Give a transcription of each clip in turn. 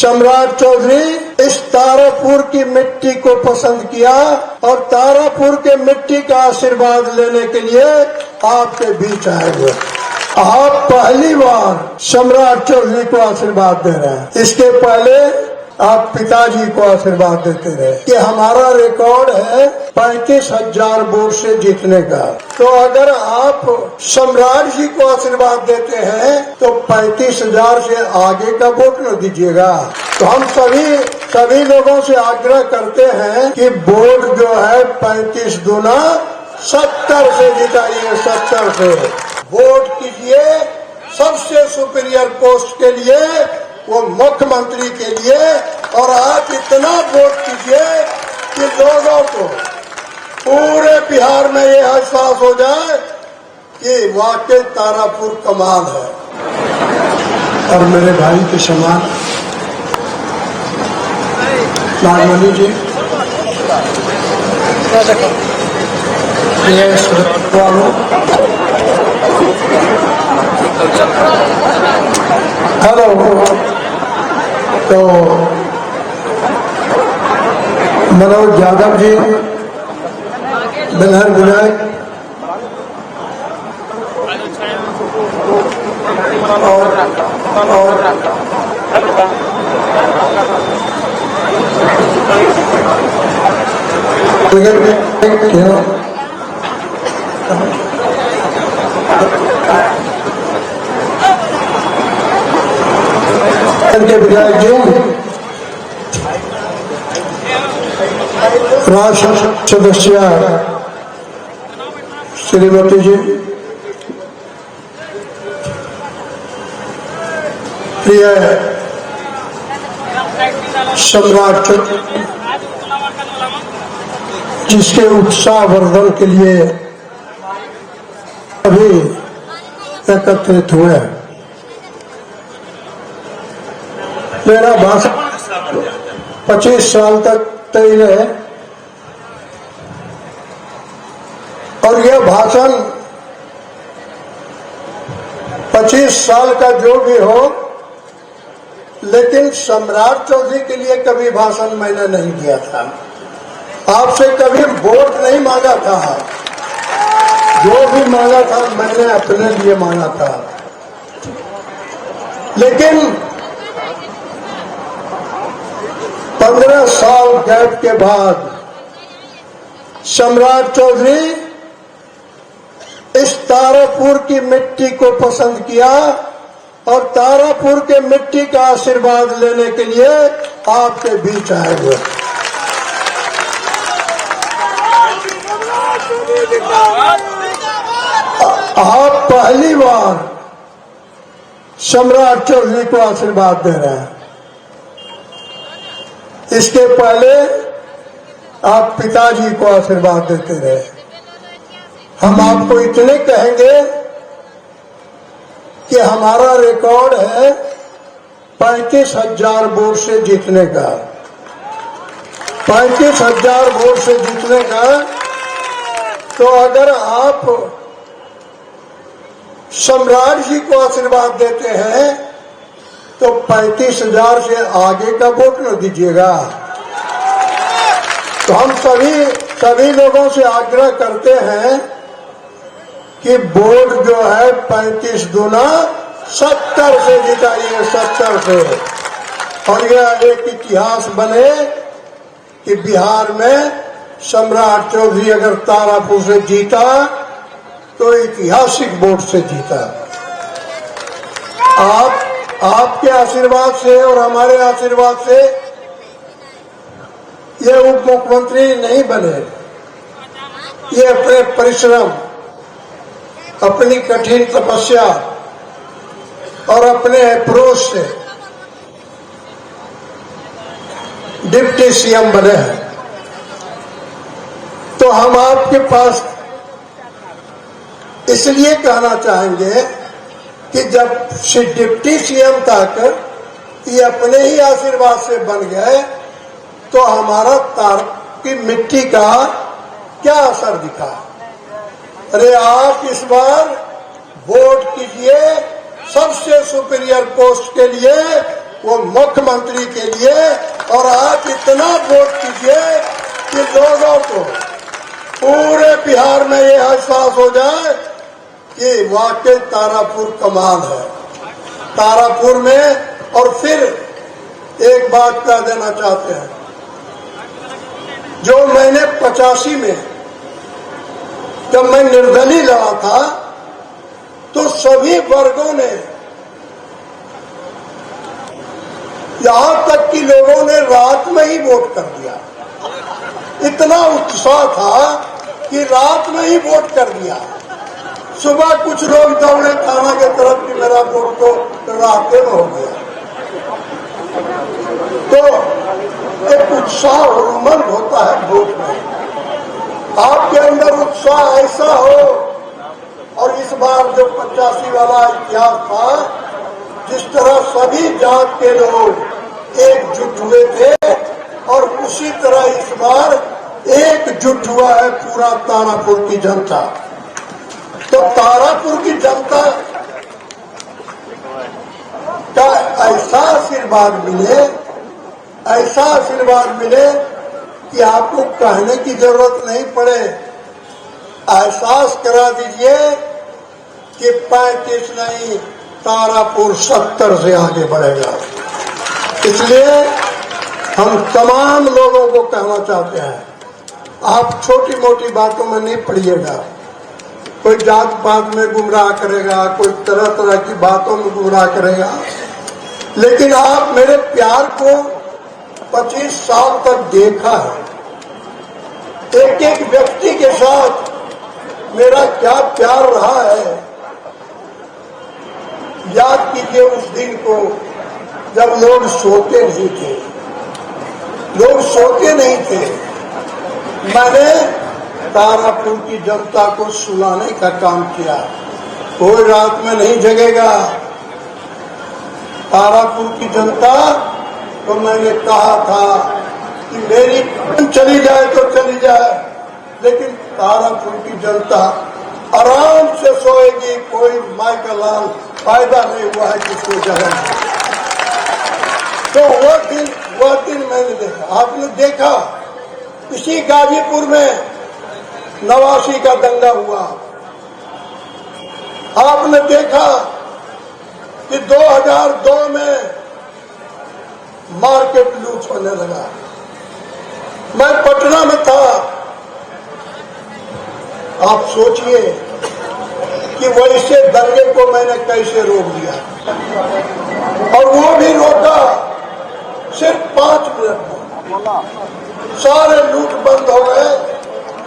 सम्राट चौधरी इस तारापुर की मिट्टी को पसंद किया और तारापुर के मिट्टी का आशीर्वाद लेने के लिए आपके बीच आए हुए। आप पहली बार सम्राट चौधरी को आशीर्वाद दे रहे हैं। इसके पहले आप पिताजी को आशीर्वाद देते रहे कि हमारा रिकॉर्ड है 35,000 वोट से जीतने का। तो अगर आप सम्राट जी को आशीर्वाद देते हैं तो 35,000 से आगे का वोट न दीजिएगा। तो हम सभी लोगों से आग्रह करते हैं कि वोट जो है 35 दूना 70 से जिताइए। 70 से वोट कीजिए सबसे सुपीरियर पोस्ट के लिए, वो मुख्यमंत्री के लिए। और आप इतना वोट कीजिए कि लोगों को पूरे बिहार में ये एहसास हो जाए कि वाकई तारापुर कमाल है। और मेरे भाई के समान नागमणि जी, हेलो। तो मनोज यादव जी, बिलहर विधायक, के विधायक जी, राष्ट्र सदस्य श्रीमती जी, प्रिय सम्राट जिसके उत्साह वर्धन के लिए अभी एकत्रित हुए। मेरा भाषण 25 साल तक तय रहे और यह भाषण 25 साल का जो भी हो, लेकिन सम्राट चौधरी के लिए कभी भाषण मैंने नहीं दिया था। आपसे कभी वोट नहीं मांगा था। जो भी मांगा था मैंने अपने लिए मांगा था। लेकिन 15 साल गैप के बाद सम्राट चौधरी इस तारापुर की मिट्टी को पसंद किया और तारापुर के मिट्टी का आशीर्वाद लेने के लिए आपके बीच आए हुए। आप पहली बार सम्राट चौधरी को आशीर्वाद दे रहे हैं। इसके पहले आप पिताजी को आशीर्वाद देते रहे। हम आपको इतने कहेंगे कि हमारा रिकॉर्ड है 35,000 वोट से जीतने का। 35,000 वोट से जीतने का। तो अगर आप सम्राट जी को आशीर्वाद देते हैं तो 35,000 से आगे का वोट न दीजिएगा। तो हम सभी लोगों से आग्रह करते हैं कि वोट जो है 35 दूना 70 से जिताइए। 70 से। और यह एक इतिहास बने कि बिहार में सम्राट चौधरी अगर तारापुर से जीता तो ऐतिहासिक वोट से जीता। आपके आशीर्वाद से और हमारे आशीर्वाद से ये उप मुख्यमंत्री नहीं बने। ये अपने परिश्रम, अपनी कठिन तपस्या और अपने अप्रोच से डिप्टी सीएम बने हैं। तो हम आपके पास इसलिए कहना चाहेंगे कि जब डिप्टी सीएम तक ये अपने ही आशीर्वाद से बन गए तो हमारा तार की मिट्टी का क्या असर दिखा। अरे आप इस बार वोट कीजिए सबसे सुपीरियर पोस्ट के लिए, वो मुख्यमंत्री के के लिए, और आप इतना वोट कीजिए कि लोगों को पूरे बिहार में ये एहसास हो जाए कि वाकई तारापुर कमाल है। तारापुर में, और फिर एक बात कह देना चाहते हैं, जो मैंने 85 में जब मैं निर्दलीय लड़ा था तो सभी वर्गों ने, यहां तक कि लोगों ने रात में ही वोट कर दिया। इतना उत्साह था कि रात में ही वोट कर दिया। सुबह कुछ लोग दौड़े थाना के तरफ कि मेरा वोट तो रात में हो गया। तो एक उत्साह और उमंग होता है वोट में। आपके अंदर उत्साह ऐसा हो, और इस बार जो 85 वाला इतिहास था, जिस तरह सभी जात के लोग एकजुट हुए थे, और उसी तरह इस बार एकजुट हुआ है पूरा तारापुर की जनता। तो तारापुर की जनता का ऐसा आशीर्वाद मिले, ऐसा आशीर्वाद मिले कि आपको कहने की जरूरत नहीं पड़े। एहसास करा दीजिए कि 35 नहीं, तारापुर 70 से आगे बढ़ेगा। इसलिए हम तमाम लोगों को कहना चाहते हैं, आप छोटी मोटी बातों में नहीं पड़िएगा। कोई जात पात में गुमराह करेगा, कोई तरह तरह की बातों में गुमराह करेगा, लेकिन आप मेरे प्यार को 25 साल तक देखा है। एक एक व्यक्ति के साथ मेरा क्या प्यार रहा है। याद कीजिए उस दिन को जब लोग सोते नहीं थे, लोग सोते नहीं थे। मैंने तारापुर की जनता को सुलाने का काम किया। कोई रात में नहीं जगेगा। तारापुर की जनता को मैंने कहा था कि मेरी चली जाए तो चली जाए, लेकिन तारापुर की जनता आराम से सोएगी। कोई माई का लाल फायदा नहीं हुआ है किसको जगह। तो वह दिन मैंने देखा। आपने देखा इसी गाजीपुर में 89 का दंगा हुआ। आपने देखा कि 2002 में मार्केट लूट होने लगा। मैं पटना में था। आप सोचिए कि वैसे दंगे को मैंने कैसे रोक दिया, और वो भी रोका सिर्फ 5 मिनट में। सारे लूट बंद हो गए।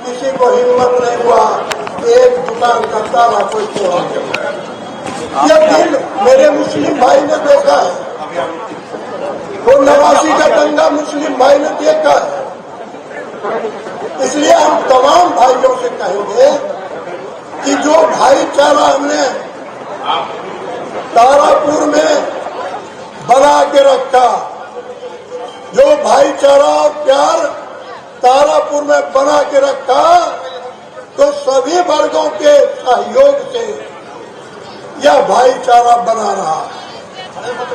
किसी को हिम्मत नहीं हुआ एक दुकान का ताला कोई तोड़ा। यह दिन मेरे मुस्लिम भाई ने देखा है। वो 89 का दंगा मुस्लिम भाई ने देखा है। इसलिए हम तमाम भाइयों से कहेंगे कि जो भाईचारा हमने तारापुर में बना के रखा, जो भाईचारा और प्यार तारापुर में बना के रखा, तो सभी वर्गों के सहयोग से यह भाईचारा बना रहा।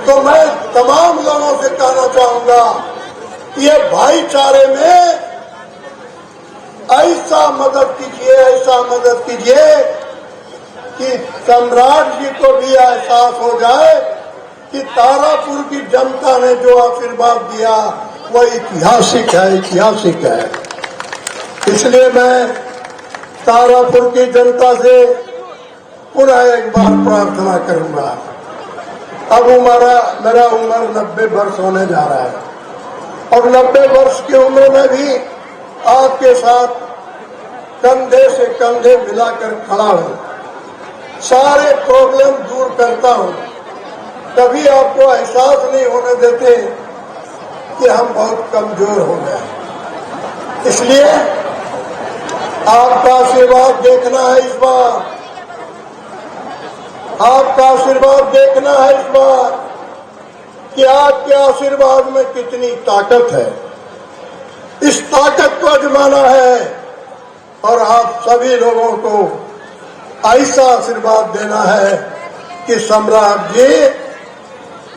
तो मैं तमाम लोगों से कहना चाहूंगा कि ये भाईचारे में ऐसा मदद कीजिए कि सम्राट जी को भी एहसास हो जाए कि तारापुर की जनता ने जो आशीर्वाद दिया वो ऐतिहासिक है। इसलिए मैं तारापुर की जनता से पुनः एक बार प्रार्थना करूंगा। अब मेरा उम्र 90 वर्ष होने जा रहा है, और 90 वर्ष की उम्र में भी आपके साथ कंधे से कंधे मिलाकर खड़ा हूं। सारे प्रॉब्लम दूर करता हूं। कभी आपको एहसास नहीं होने देते कि हम बहुत कमजोर हो गए। इसलिए आपका आशीर्वाद देखना है इस बार। आपका आशीर्वाद देखना है इस बार कि आपके आशीर्वाद में कितनी ताकत है। इस ताकत को आजमाना है, और आप सभी लोगों को ऐसा आशीर्वाद देना है कि सम्राट जी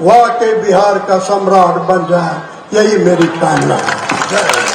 वाकई बिहार का सम्राट बन जाए, यही मेरी कामना है।